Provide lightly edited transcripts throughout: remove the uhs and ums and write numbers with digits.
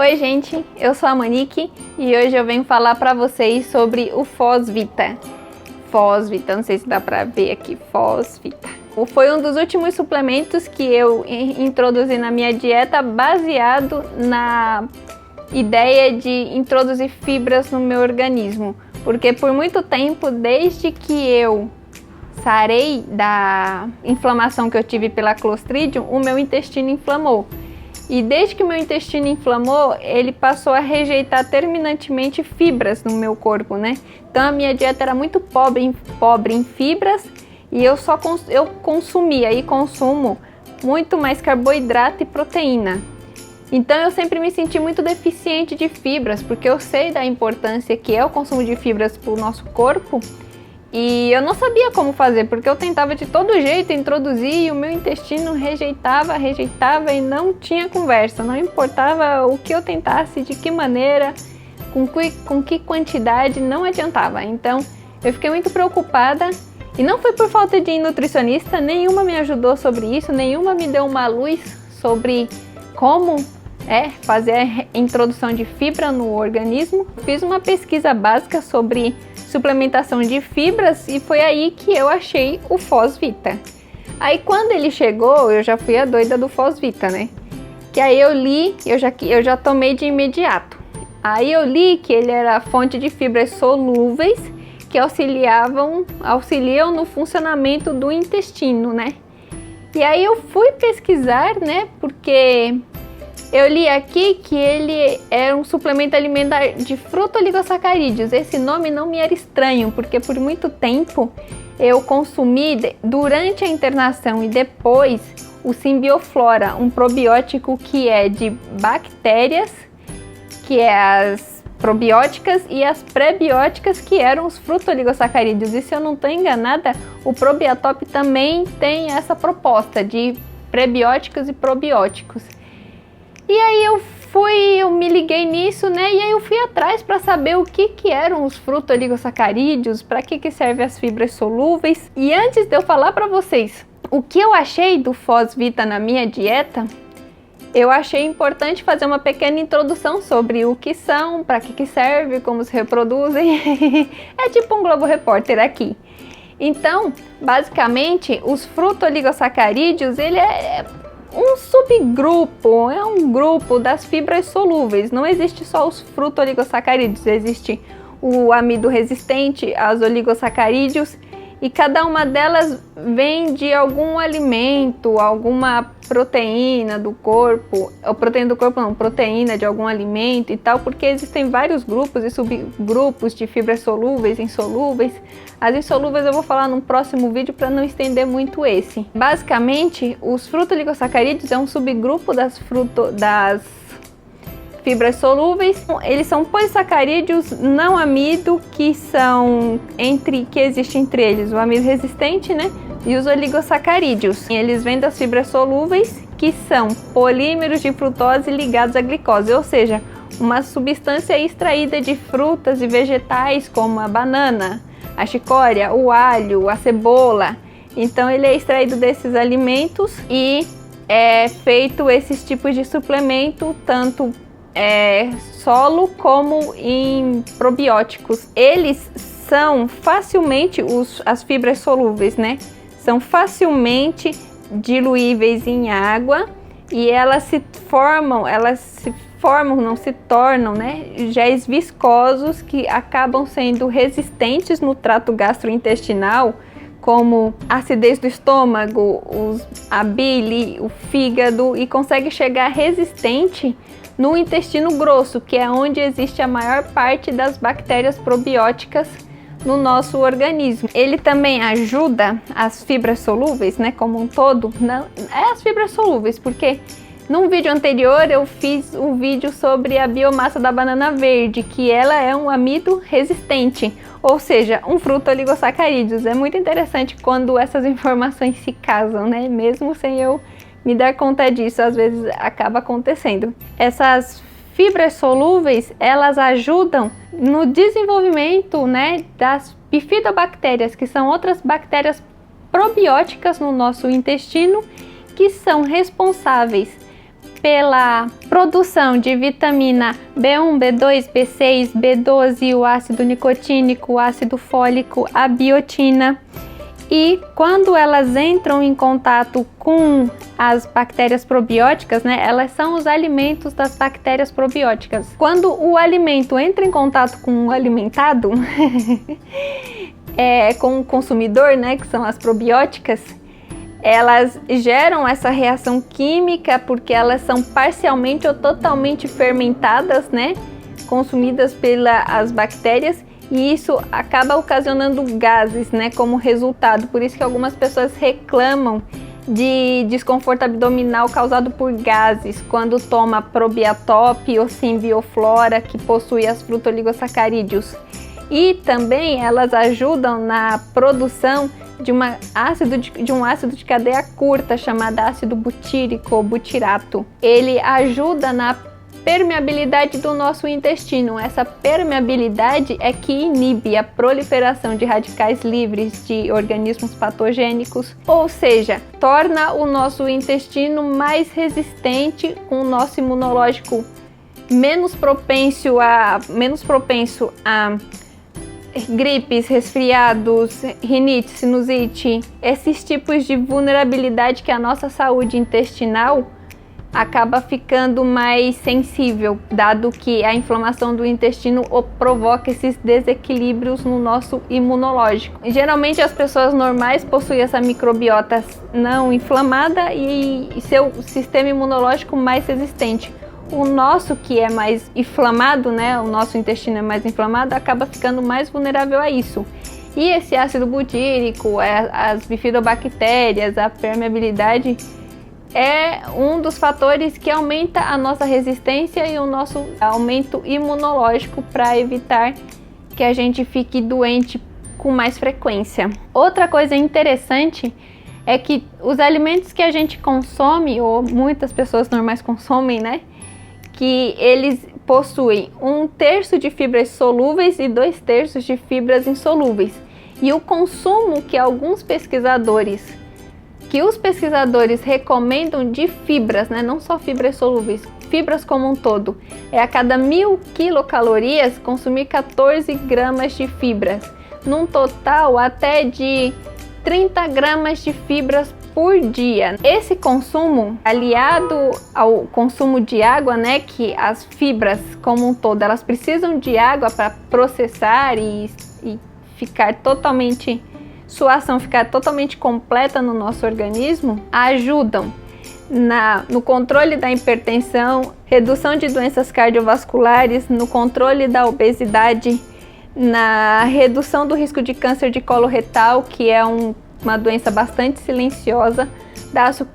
Oi gente, eu sou a Monique e hoje eu venho falar para vocês sobre o Fosvita. Fosvita, não sei se dá para ver aqui, Fosvita. Foi um dos últimos suplementos que eu introduzi na minha dieta baseado na ideia de introduzir fibras no meu organismo. Porque por muito tempo, desde que eu sarei da inflamação que eu tive pela Clostridium, o meu intestino inflamou. E desde que o meu intestino inflamou, ele passou a rejeitar terminantemente fibras no meu corpo, né? Então a minha dieta era muito pobre em fibras e eu consumia e consumo muito mais carboidrato e proteína. Então eu sempre me senti muito deficiente de fibras, porque eu sei da importância que é o consumo de fibras para o nosso corpo. E eu não sabia como fazer, porque eu tentava de todo jeito introduzir e o meu intestino rejeitava e não tinha conversa. Não importava o que eu tentasse, de que maneira, com que quantidade, não adiantava. Então eu fiquei muito preocupada e não foi por falta de nutricionista, nenhuma me ajudou sobre isso, nenhuma me deu uma luz sobre como fazer a introdução de fibra no organismo. Fiz uma pesquisa básica sobre suplementação de fibras e foi aí que eu achei o Fosvita. Aí quando ele chegou, eu já fui a doida do Fosvita, né? Que aí eu li, eu já tomei de imediato. Aí eu li que ele era fonte de fibras solúveis que auxiliam no funcionamento do intestino, né? E aí eu fui pesquisar, né? Porque eu li aqui que ele é um suplemento alimentar de frutoligosacarídeos. Esse nome não me era estranho, porque por muito tempo eu consumi durante a internação e depois o Simbioflora, um probiótico que é de bactérias, que é as probióticas, e as prebióticas, que eram os frutoligosacarídeos. E se eu não estou enganada, o Probiotop também tem essa proposta de prebióticos e probióticos. E aí eu me liguei nisso, né? E aí eu fui atrás para saber o que eram os frutoligosacarídeos, para que servem as fibras solúveis. E antes de eu falar para vocês o que eu achei do Fosvita na minha dieta, eu achei importante fazer uma pequena introdução sobre o que são, para que serve, como se reproduzem. É tipo um Globo Repórter aqui. Então, basicamente, os frutoligosacarídeos, ele é um subgrupo, é um grupo das fibras solúveis. Não existe só os frutoligosacarídeos, existe o amido resistente, as oligosacarídeos, e cada uma delas vem de algum alimento, alguma proteína do corpo, ou proteína do corpo não, proteína de algum alimento e tal, porque existem vários grupos e subgrupos de fibras solúveis e insolúveis. As insolúveis eu vou falar num próximo vídeo para não estender muito esse. Basicamente, os frutoligosacarídeos é um subgrupo das fibras solúveis. Eles são polissacarídeos não amido, que existe entre eles o amido resistente, né? E os oligosacarídeos. Eles vêm das fibras solúveis, que são polímeros de frutose ligados à glicose, ou seja, uma substância extraída de frutas e vegetais como a banana, a chicória, o alho, a cebola. Então ele é extraído desses alimentos e é feito esses tipos de suplemento, tanto solo como em probióticos. Eles são facilmente, as fibras solúveis, né? São facilmente diluíveis em água e elas se tornam, né, géis viscosos que acabam sendo resistentes no trato gastrointestinal, como a acidez do estômago, a bile, o fígado, e consegue chegar resistente no intestino grosso, que é onde existe a maior parte das bactérias probióticas no nosso organismo. Ele também ajuda as fibras solúveis, né, como um todo. Não, as fibras solúveis, porque num vídeo anterior eu fiz um vídeo sobre a biomassa da banana verde, que ela é um amido resistente, ou seja, um frutoligosacarídeos. É muito interessante quando essas informações se casam, né, mesmo sem eu me dar conta disso, às vezes acaba acontecendo. Essas fibras solúveis, elas ajudam no desenvolvimento, né, das bifidobactérias, que são outras bactérias probióticas no nosso intestino, que são responsáveis pela produção de vitamina B1, B2, B6, B12, o ácido nicotínico, o ácido fólico, a biotina. E quando elas entram em contato com as bactérias probióticas, né, elas são os alimentos das bactérias probióticas. Quando o alimento entra em contato com o alimentado, com o consumidor, né, que são as probióticas, elas geram essa reação química porque elas são parcialmente ou totalmente fermentadas, né, consumidas pelas bactérias. E isso acaba ocasionando gases, né, como resultado. Por isso que algumas pessoas reclamam de desconforto abdominal causado por gases quando toma Probiatop ou Simbioflora, que possui as frutoligosacarídeos. E também elas ajudam na produção de um ácido de cadeia curta chamado ácido butírico ou butirato. Ele ajuda na permeabilidade do nosso intestino. Essa permeabilidade é que inibe a proliferação de radicais livres de organismos patogênicos, ou seja, torna o nosso intestino mais resistente, com o nosso imunológico menos propenso a gripes, resfriados, rinite, sinusite, esses tipos de vulnerabilidade que a nossa saúde intestinal acaba ficando mais sensível, dado que a inflamação do intestino provoca esses desequilíbrios no nosso imunológico. Geralmente as pessoas normais possuem essa microbiota não inflamada e seu sistema imunológico mais resistente. O nosso, que é mais inflamado, né, o nosso intestino é mais inflamado, acaba ficando mais vulnerável a isso. E esse ácido butírico, as bifidobactérias, a permeabilidade, é um dos fatores que aumenta a nossa resistência e o nosso aumento imunológico para evitar que a gente fique doente com mais frequência. Outra coisa interessante é que os alimentos que a gente consome, ou muitas pessoas normais consomem, né, que eles possuem 1/3 de fibras solúveis e 2/3 de fibras insolúveis. E o consumo que os pesquisadores recomendam de fibras, né, não só fibras solúveis, fibras como um todo, é a cada 1000 quilocalorias consumir 14 gramas de fibras, num total até de 30 gramas de fibras por dia. Esse consumo, aliado ao consumo de água, né, que as fibras como um todo, elas precisam de água para processar e ficar totalmente, sua ação ficar totalmente completa no nosso organismo, ajudam no controle da hipertensão, redução de doenças cardiovasculares, no controle da obesidade, na redução do risco de câncer de colo retal, que é uma doença bastante silenciosa,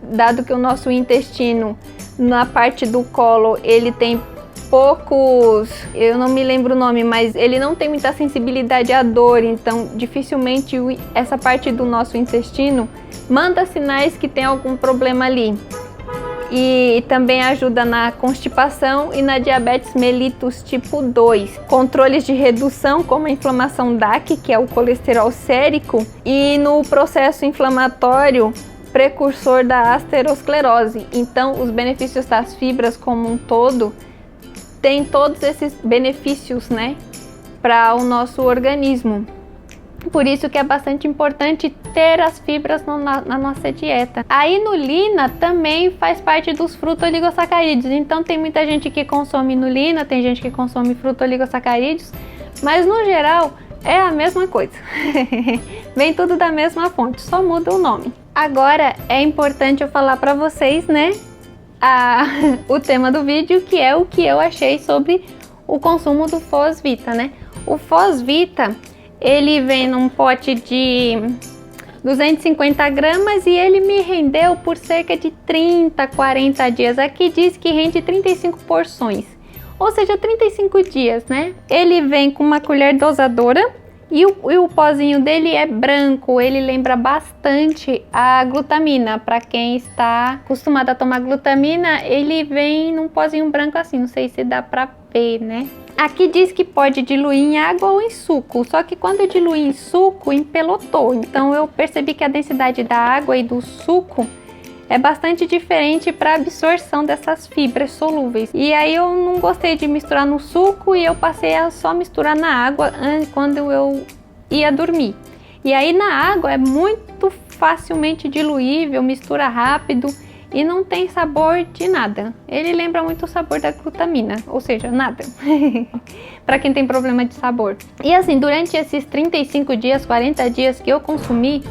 dado que o nosso intestino, na parte do colo, ele tem poucos, eu não me lembro o nome, mas ele não tem muita sensibilidade à dor, então dificilmente essa parte do nosso intestino manda sinais que tem algum problema ali. E também ajuda na constipação e na diabetes mellitus tipo 2. Controles de redução, como a inflamação DAC, que é o colesterol sérico, e no processo inflamatório precursor da aterosclerose. Então, os benefícios das fibras como um todo tem todos esses benefícios, né, para o nosso organismo. Por isso que é bastante importante ter as fibras na nossa dieta. A inulina também faz parte dos frutoligosacarídeos. Então tem muita gente que consome inulina, tem gente que consome frutoligosacarídeos, mas no geral é a mesma coisa. Vem tudo da mesma fonte, só muda o nome. Agora é importante eu falar para vocês, né, o tema do vídeo, que é o que eu achei sobre o consumo do Fosvita, né? O Fosvita, ele vem num pote de 250 gramas e ele me rendeu por cerca de 30, 40 dias. Aqui diz que rende 35 porções, ou seja, 35 dias, né? Ele vem com uma colher dosadora e o pozinho dele é branco, ele lembra bastante a glutamina. Para quem está acostumado a tomar glutamina, ele vem num pozinho branco assim, não sei se dá para ver, né? Aqui diz que pode diluir em água ou em suco, só que quando eu diluí em suco, empelotou. Então eu percebi que a densidade da água e do suco é bastante diferente para absorção dessas fibras solúveis. E aí eu não gostei de misturar no suco e eu passei a só misturar na água quando eu ia dormir. E aí na água é muito facilmente diluível, mistura rápido e não tem sabor de nada. Ele lembra muito o sabor da glutamina, ou seja, nada. Para quem tem problema de sabor. E assim, durante esses 35 dias, 40 dias que eu consumi,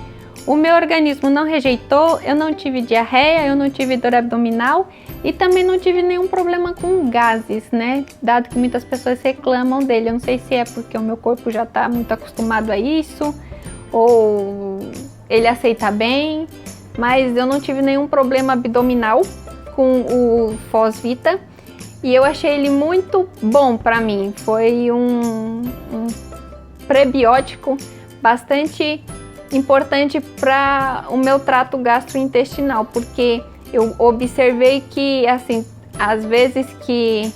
o meu organismo não rejeitou, eu não tive diarreia, eu não tive dor abdominal e também não tive nenhum problema com gases, né? Dado que muitas pessoas reclamam dele. Eu não sei se é porque o meu corpo já está muito acostumado a isso ou ele aceita bem, mas eu não tive nenhum problema abdominal com o Fosvita e eu achei ele muito bom para mim. Foi um prebiótico bastante importante para o meu trato gastrointestinal, porque eu observei que, assim, às vezes que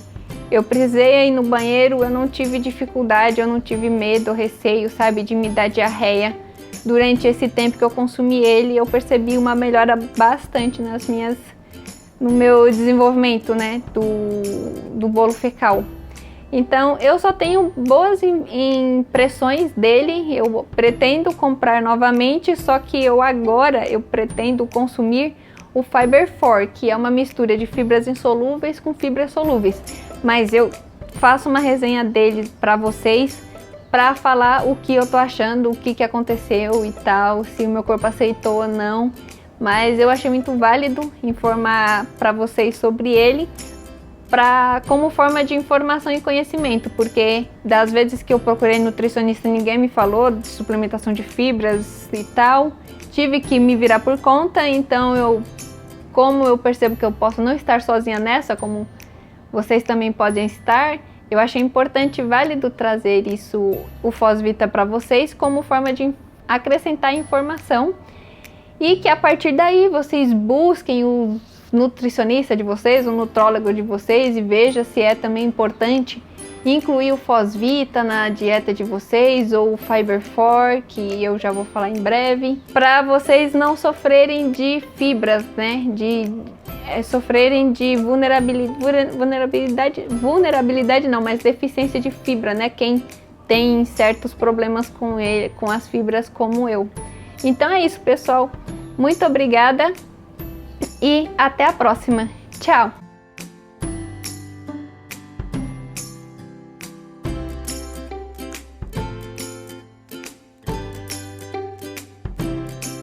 eu precisei ir no banheiro, eu não tive dificuldade, eu não tive medo, receio, sabe, de me dar diarreia. Durante esse tempo que eu consumi ele, eu percebi uma melhora bastante no meu desenvolvimento, né, do bolo fecal. Então, eu só tenho boas impressões dele, eu pretendo comprar novamente, só que agora eu pretendo consumir o Fiber 4, que é uma mistura de fibras insolúveis com fibras solúveis. Mas eu faço uma resenha dele para vocês, para falar o que eu tô achando, o que aconteceu e tal, se o meu corpo aceitou ou não. Mas eu achei muito válido informar para vocês sobre ele, como forma de informação e conhecimento, porque das vezes que eu procurei nutricionista ninguém me falou de suplementação de fibras e tal, tive que me virar por conta. Então como eu percebo que eu posso não estar sozinha nessa, como vocês também podem estar, eu achei importante e válido trazer o Fosvita para vocês como forma de acrescentar informação e que a partir daí vocês busquem o nutricionista de vocês, o nutrólogo de vocês e veja se é também importante incluir o Fosvita na dieta de vocês ou o Fiber 4, que eu já vou falar em breve, para vocês não sofrerem de fibras, né, sofrerem de vulnerabilidade não, mas deficiência de fibra, né, quem tem certos problemas com as fibras como eu. Então é isso, pessoal, muito obrigada e até a próxima. Tchau!